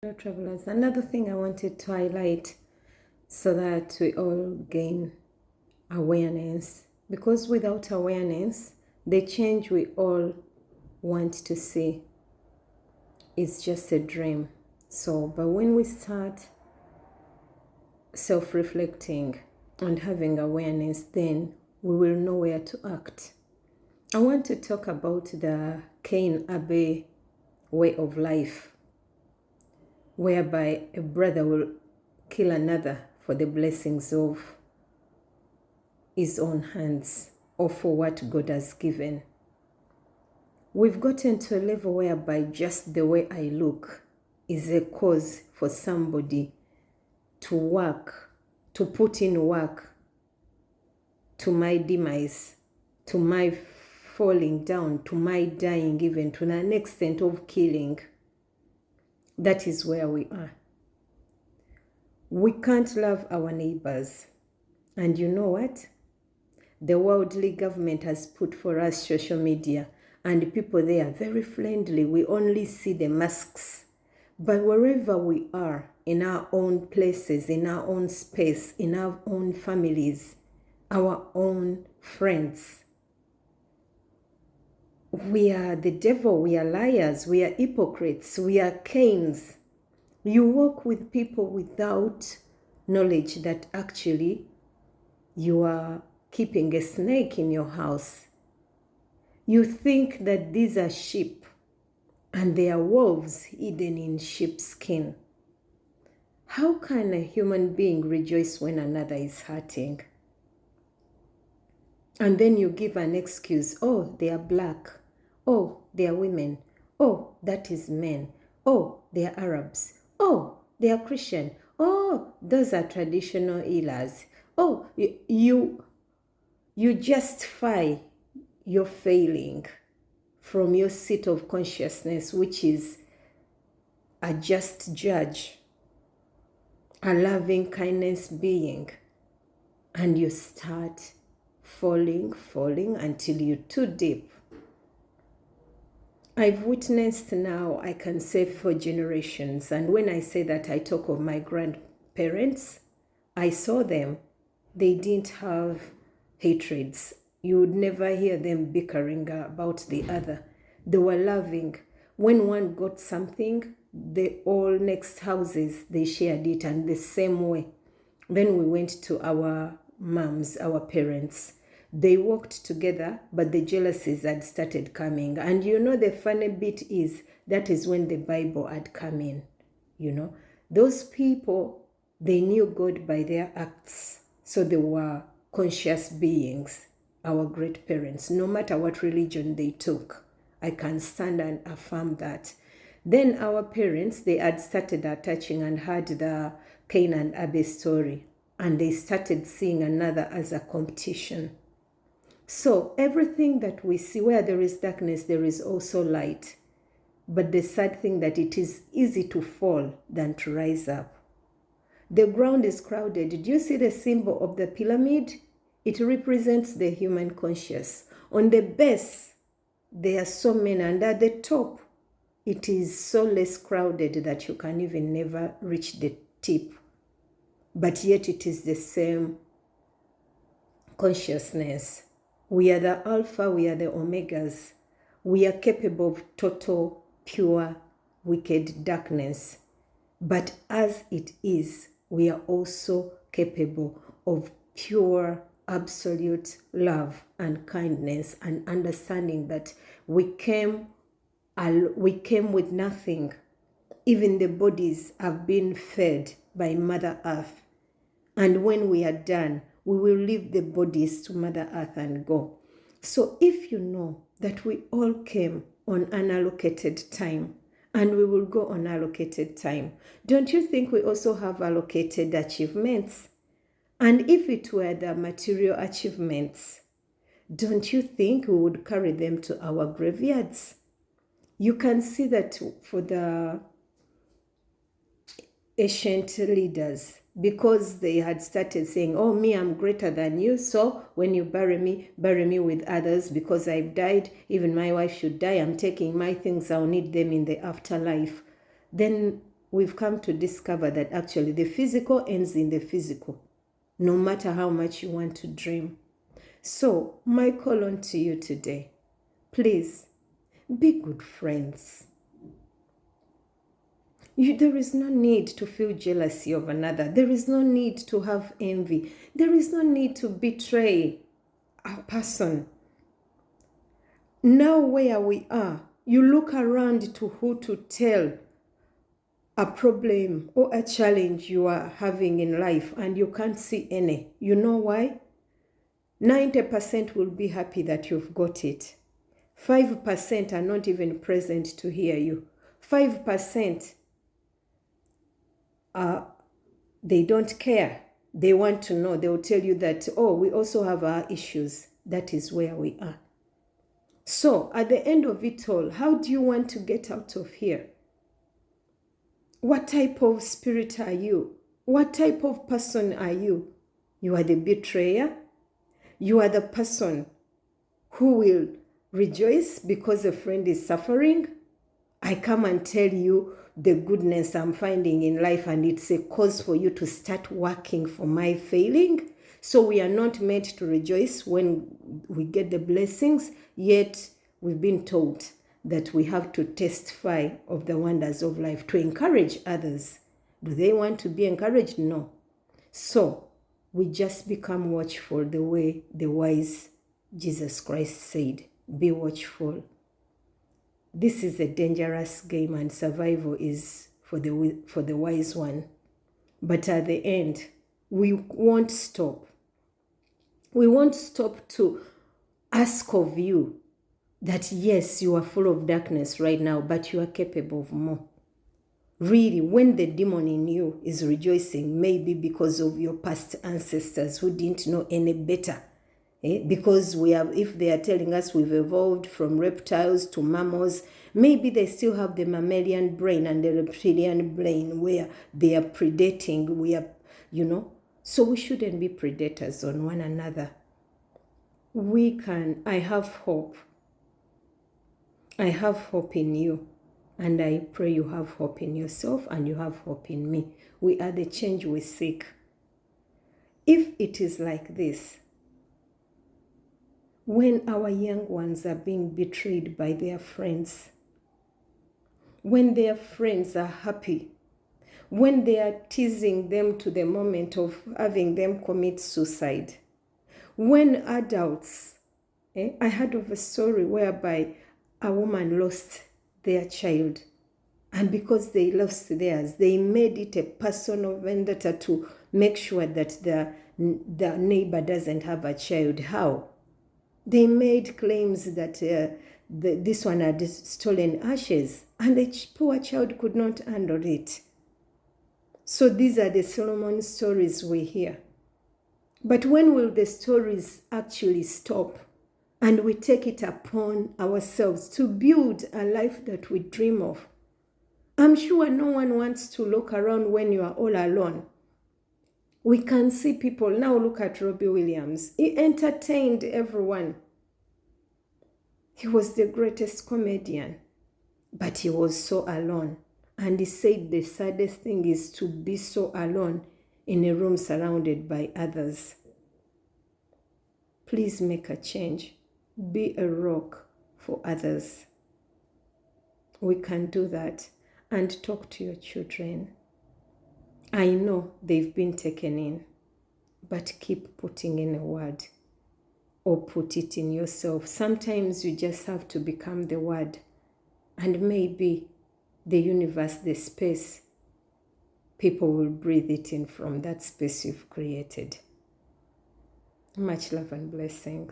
Hello, travelers. Another thing I wanted to highlight so that we all gain awareness, because without awareness, the change we all want to see is just a dream. But when we start self reflecting and having awareness, then we will know where to act. I want to talk about the Cain Abel way of life, whereby a brother will kill another for the blessings of his own hands or for what God has given. We've gotten to a level whereby just the way I look is a cause for somebody to work, to put in work to my demise, to my falling down, to my dying, even to an extent of killing. That is where we are. We can't love our neighbors. And you know what? The worldly government has put for us social media, and people there are very friendly. We only see the masks. But wherever we are, in our own places, in our own space, in our own families, our own friends, we are the devil, we are liars, we are hypocrites, we are Cains. You walk with people without knowledge that actually you are keeping a snake in your house. You think that these are sheep and they are wolves hidden in sheepskin. How can a human being rejoice when another is hurting? And then you give an excuse. Oh, they are black. Oh, they are women. Oh, that is men. Oh, they are Arabs. Oh, they are Christian. Oh, those are traditional healers. Oh, you justify your failing from your seat of consciousness, which is a just judge, a loving kindness being, and you start falling until you're too deep. I've witnessed now, I can say, for generations, and when I say that, I talk of my grandparents. I saw them. They didn't have hatreds. You would never hear them bickering about the other. They were loving. When one got something, the all next houses, they shared it, and the same way. Then we went to our moms, our parents. They worked together, but the jealousies had started coming. And you know, the funny bit is that is when the Bible had come in. You know, those people, they knew God by their acts. So they were conscious beings, our great parents, no matter what religion they took. I can stand and affirm that. Then our parents, they had started attaching and heard the Cain and Abel story, and they started seeing another as a competition. So everything that we see, where there is darkness, there is also light. But the sad thing that it is easy to fall than to rise up. The ground is crowded. Did you see the symbol of the pyramid? It represents the human conscious. On the base, there are so many, and at the top, it is so less crowded that you can even never reach the tip. But yet it is the same consciousness. We are the alpha, we are the omegas. We are capable of total, pure, wicked darkness. But as it is, we are also capable of pure, absolute love and kindness, and understanding that we came with nothing. Even the bodies have been fed by Mother Earth. And when we are done, we will leave the bodies to Mother Earth and go. So if you know that we all came on unallocated time, and we will go on allocated time, don't you think we also have allocated achievements? And if it were the material achievements, don't you think we would carry them to our graveyards? You can see that for the ancient leaders, because they had started saying, oh, me, I'm greater than you. So when you bury me with others, because I've died. Even my wife should die. I'm taking my things. I'll need them in the afterlife. Then we've come to discover that actually the physical ends in the physical, no matter how much you want to dream. So my call on to you today, please be good friends. There is no need to feel jealousy of another. There is no need to have envy. There is no need to betray a person. Now where we are, you look around to who to tell a problem or a challenge you are having in life and you can't see any. You know why? 90% will be happy that you've got it. 5% are not even present to hear you. 5% they don't care. They want to know. They will tell you that, oh, we also have our issues. That is where we are. So at the end of it all, how do you want to get out of here? What type of spirit are you? What type of person are you? You are the betrayer. You are the person who will rejoice because a friend is suffering. I come and tell you the goodness I'm finding in life, and it's a cause for you to start working for my failing. So we are not meant to rejoice when we get the blessings, yet we've been told that we have to testify of the wonders of life, to encourage others. Do they want to be encouraged? No. So we just become watchful the way the wise Jesus Christ said, be watchful. This is a dangerous game, and survival is for the wise one. But at the end, we won't stop. We won't stop to ask of you that, yes, you are full of darkness right now, but you are capable of more. Really, when the demon in you is rejoicing, maybe because of your past ancestors who didn't know any better. Because if they are telling us we've evolved from reptiles to mammals, maybe they still have the mammalian brain and the reptilian brain where they are predating. So we shouldn't be predators on one another. I have hope. I have hope in you. And I pray you have hope in yourself and you have hope in me. We are the change we seek. If it is like this, when our young ones are being betrayed by their friends, when their friends are happy, when they are teasing them to the moment of having them commit suicide, when adults, I heard of a story whereby a woman lost their child, and because they lost theirs, they made it a personal vendetta to make sure that the neighbor doesn't have a child. How? They made claims that this one had stolen ashes, and the poor child could not handle it. So these are the Solomon stories we hear. But when will the stories actually stop and we take it upon ourselves to build a life that we dream of? I'm sure no one wants to look around when you are all alone. We can see people. Now look at Robbie Williams. He entertained everyone. He was the greatest comedian, but he was so alone. And he said the saddest thing is to be so alone in a room surrounded by others. Please make a change. Be a rock for others. We can do that. And talk to your children. I know they've been taken in, but keep putting in a word or put it in yourself. Sometimes you just have to become the word, and maybe the universe, the space, people will breathe it in from that space you've created. Much love and blessing.